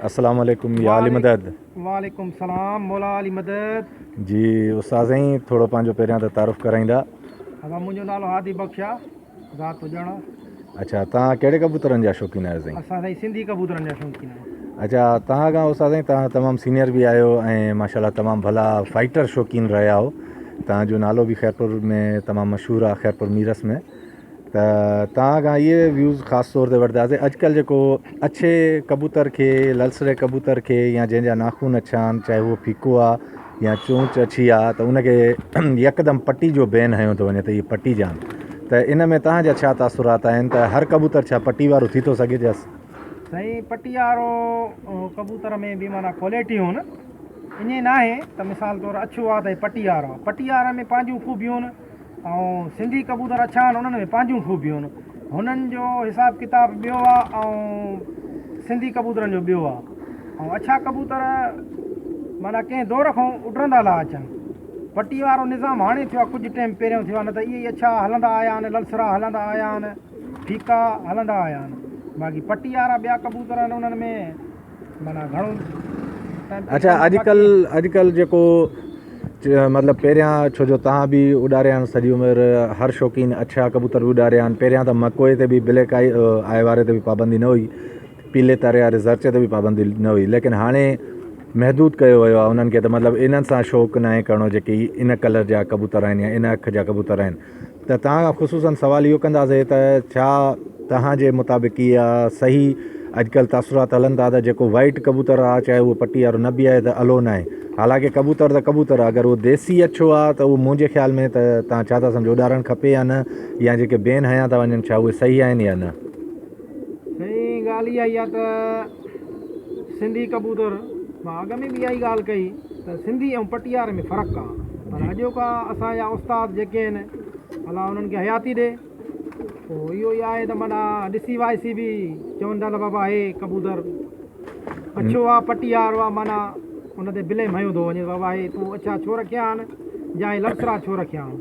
अस्सलाम वालेकुम या अली मदद। वालेकुम सलाम मौला अली मदद। जी उस्ताद साईं थोरो पंहिंजो पहिरियां त तारुफ़ कराईंदा। हा मुंहिंजो नालो हादी बख्श आहे, ज़ात ॼण। अच्छा तव्हां कहिड़े कबूतरनि जा शौक़ीन आहियो साईं? असां साईं सिंधी कबूतरनि जा शौक़ीन आहियूं। अच्छा तव्हां खां उस्ताद साईं तव्हां तमामु सीनियर बि आहियो ऐं माशाल्लाह तमामु भला फाइटर शौक़ीन रहिया हो। तव्हांजो नालो बि खैरपुर में तमामु मशहूरु आहे, खैरपुर मीरस में। त तव्हां खां इहे व्यूज़ ख़ासि तौर ते वठंदासीं। अॼुकल्ह जेको अच्छे कबूतर खे, ललसरे कबूतर खे या जंहिंजा नाखून अछा आहिनि, चाहे उहो फीको आहे या चोंच अछी आहे, त उनखे यकदमि पटी जो बैन हयो थो वञे त इहे पटी जान। त इन में तव्हांजा छा तासुरात आहिनि त हर कबूतर छा पटी वारो थी थो सघे जस? साईं पटी वारो कबूतर में बि माना क्वालिटियूं आहिनि, ईअं न आहे त मिसाल तौरु अछो आहे त पटी वारो आहे। पटी वारे में पंहिंजूं ख़ूबियूं आहिनि ऐं सिंधी कबूतर अछा आहिनि, उन्हनि में पंहिंजूं ख़ूबियूं आहिनि। हुननि जो हिसाबु किताबु ॿियो आहे ऐं सिंधी कबूतरनि जो ॿियो आहे। ऐं अछा कबूतर माना कंहिं दौर खां उॾंदा था अचनि। पटी वारो निज़ाम हाणे थियो आहे, कुझु टाइम पहिरियों थियो आहे, न त इहे ई अछा हलंदा आया आहिनि, ललसरा हलंदा आया आहिनि, फीका हलंदा आया आहिनि। बाक़ी पटी वारा ॿिया कबूतर आहिनि, उन्हनि में माना घणो। अच्छा अॼुकल्ह जेको मतिलबु पहिरियां छो जो तव्हां बि उॾारिया आहिनि सॼी उमिरि, हर शौक़ीन अछा कबूतर बि उॾारिया आहिनि। पहिरियां त मकोए ते बि ब्लैक आई वारे ते बि पाबंदी न हुई, पीले तारे वारे ज़र्चे ते बि पाबंदी न हुई, लेकिन हाणे महदूद कयो वियो आहे उन्हनि खे। त मतिलबु इन्हनि सां शौक़ु न आहे करिणो जेके इन कलर जा कबूतर आहिनि या इन अख जा कबूतर आहिनि। त तव्हां खां ख़ुशूसन सुवालु इहो कंदासीं त छा तव्हांजे मुताबिक़ इहा सही अॼुकल्ह तासुरात हलनि था त जेको वाइट कबूतर आहे चाहे उहो पटी वारो न बि आहे त अलो न आहे? हालांकि कबूतर त कबूतर आहे, अगरि उहो देसी अछो आहे त उहो मुंहिंजे ख़्याल में त तव्हां छा था सम्झो उॾारणु खपे या न, या जेके बैन हया था वञनि छा उहे सही आहिनि या न? सही ॻाल्हि इहा आहे त सिंधी कबूतर, मां अॻ में बि इहा ई ॻाल्हि कई त सिंधी ऐं पटी वारे में फ़र्क़ु आहे। पर अॼोका असांजा उस्ताद जेके आहिनि अलाह उन्हनि खे हयाती ॾे, पोइ इहो ई आहे त माना ॾिसी वाइसी बि चवनि था त बाबा हे कबूतर अछो आहे पटी वारो आहे, माना उन ते ब्लेम हयो थो वञे बाबा हे तूं अछा छो रखिया आहिनि या हे ललसरा छो रखिया आहिनि।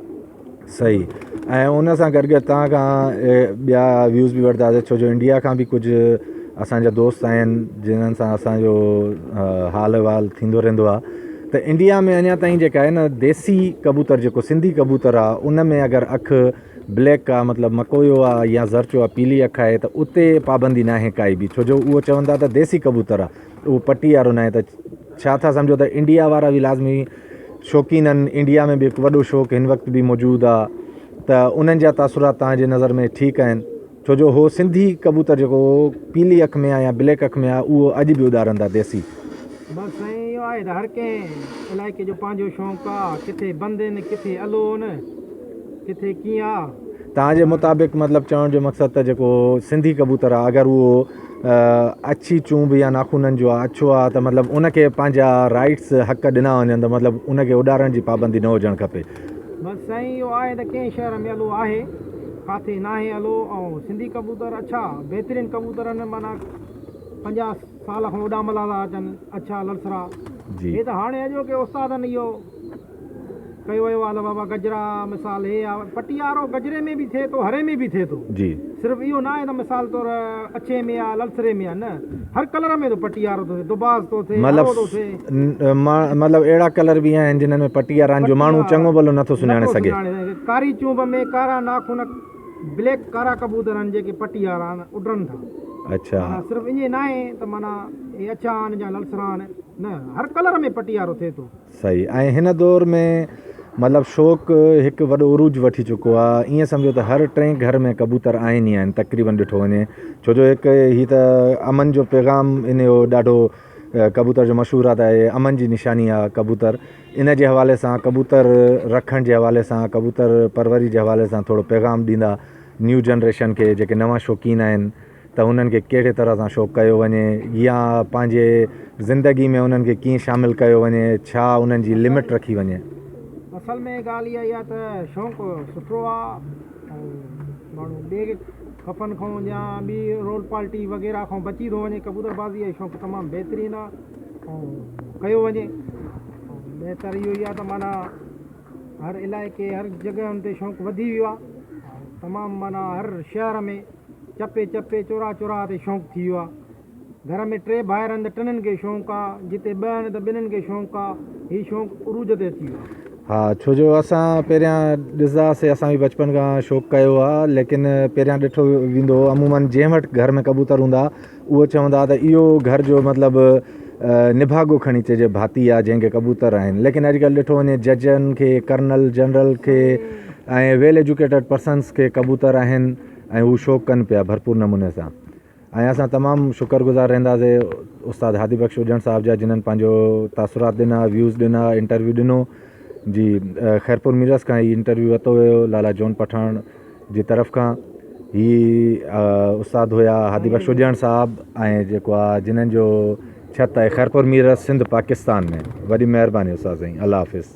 सही। ऐं उन सां गॾु गॾु तव्हां खां ॿिया व्यूज़ बि वठंदासीं, छो जो इंडिया खां बि कुझु असांजा दोस्त आहिनि जिन्हनि सां असांजो हाल अहिवाल थींदो रहंदो आहे। त इंडिया में अञा ताईं जेका आहे न देसी कबूतर जेको सिंधी कबूतर आहे उन में अगरि अखि ब्लैक आहे मतिलबु मकोयो आहे या ज़र्चो आहे, पीली अखि आहे, त उते पाबंदी न आहे काई बि, छो जो उहो चवंदा त देसी कबूतर आहे, उहो पटी वारो न आहे। त छा था सम्झो त इंडिया वारा बि लाज़मी शौक़ीन आहिनि, इंडिया में बि हिकु वॾो शौक़ु हिन वक़्तु बि मौजूदु आहे, त उन्हनि जा तासुरात तव्हांजे नज़र में ठीकु आहिनि? छो जो हो सिंधी कबूतर जेको पीली अखि में आहे या ब्लैक अखि में आहे उहो अॼु बि उॾारनि था देसी। बसि साईं इहो आहे त हर कंहिं इलाइक़े जो पंहिंजो शौक़ु आहे, किथे बंदि आहिनि, किथे अलो आहिनि, किथे कीअं आहे। तव्हांजे मुताबिक़ मतिलबु चवण जो मक़सदु त जेको सिंधी कबूतर आहे अगरि उहो अछी चूंब या नाखूननि जो आहे, अछो आहे, त मतिलबु उनखे पंहिंजा राइट्स हक़ ॾिना वञनि त मतिलबु उनखे उॾारण जी पाबंदी न हुजणु खपे। बसि साईं इहो आहे त कंहिं शहर में अलो आहे, किथे न आहे अलो। ऐं सिंधी कबूतर अच्छा बहितरीनु कबूतर आहिनि, माना 50 साल खां उॾामला था अचनि, अच्छा ललसरा जी। हे त हाणे अॼोके उस्तादनि इहो कयो वियो आहे त बाबा गजरा मिसाल हे आहे, पटी वारो गजरे में बि थिए थो, हरे में बि थिए थो जी। सिर्फ़ु इहो न आहे त मिसाल तौरु अछे में आहे ललसरे में आहे, न हर कलर में तो पटी वारो थो थिए, दुबास थो थिए, हरो थो थिए। मतिलबु अहिड़ा कलर बि आहिनि जिन्हनि में पटी वारा जो माण्हू चङो भलो नथो सुञाणे सघे। कारी चूंब में कारा नाखून, ब्लैक कारा कबूतर आहिनि जेके पटी वारा आहिनि उॾनि था। अच्छा सिर्फ़ु ईअं न आहे त माना हे अछा आहिनि या ललसरा आहिनि, न हर कलर में पटी वारो थिए थो। सही। ऐं हिन दौर में मतिलबु शौक़ु हिकु वॾो उरूज वठी चुको आहे, ईअं सम्झो त हर टे घर में कबूतर आहिनि ई आहिनि तक़रीबन ॾिठो वञे। छो जो हिकु हीअ त अमन जो पैगाम इन जो ॾाढो कबूतर जो मशहूरु आहे, त इहे अमन जी निशानी आहे कबूतर। इन जे हवाले सां कबूतर रखण जे हवाले सां, कबूतर परवरी जे हवाले सां थोरो पैगाम ॾींदा न्यू जनरेशन खे, जेके नवां शौक़ीन आहिनि, त उन्हनि खे कहिड़े तरह सां शौक़ु कयो वञे या पंहिंजे ज़िंदगी में उन्हनि खे कीअं शामिलु कयो वञे, छा उन्हनि जी लिमिट रखी वञे? असल में ॻाल्हि इहा आहे त शौक़ु सुठो आहे ऐं माण्हू ॿिए खपनि खां या ॿी रोल पार्टी वग़ैरह खां बची थो वञे। कबूतरबाज़ी जो शौक़ु तमामु बहितरीनु आहे ऐं कयो वञे। बहितर इहो ई आहे त माना हर इलाइक़े हर जॻहियुनि ते शौक़ु वधी वियो आहे, तमामु माना हर शहर में चपे चपे चौराहा चौराहा ते शौक़ु थी वियो आहे। घर में 3 भाइर आहिनि त टिनिनि खे शौक़ु आहे, जिते 2 आहिनि त 2 खे शौक़ु आहे। हीउ शौक़ु उरूज ते अची वियो आहे। हा, छो जो असां पहिरियां ॾिसंदासीं, असां बि बचपन खां शौक़ु कयो आहे, लेकिन पहिरियां ॾिठो वेंदो हो अमूमन जंहिं वटि घर में कबूतर हूंदा उहो चवंदा त इहो घर जो मतिलबु निभागो खणी चइजे, भाती आहे जंहिंखे कबूतर आहिनि। लेकिन अॼुकल्ह ॾिठो वञे जजनि खे, कर्नल जनरल खे ऐं वेल एजुकेटेड पर्सन्स खे कबूतर आहिनि ऐं हू शौक़ु कनि पिया भरपूर नमूने सां। ऐं असां तमामु शुक्रगुज़ार रहंदासीं उस्ताद हादी बख़्श हुजण साहिब जा, जिन्हनि पंहिंजो तासुरात ॾिना, व्यूज़ ॾिना, इंटरव्यू ॾिनो। जी खैरपुर मीरस खां ही इंटरव्यू वरितो हुयो लाला जॉन पठान जी तरफ़ खां। ही उस्ताद हुया हादी बख़्श हुजण साहिबु ऐं जेको आहे जिन्हनि जो छत आहे खैरपुर मीरस सिंध पाकिस्तान में। वॾी महिरबानी उस्ताद साईं, अल्लाह हाफ़िज़।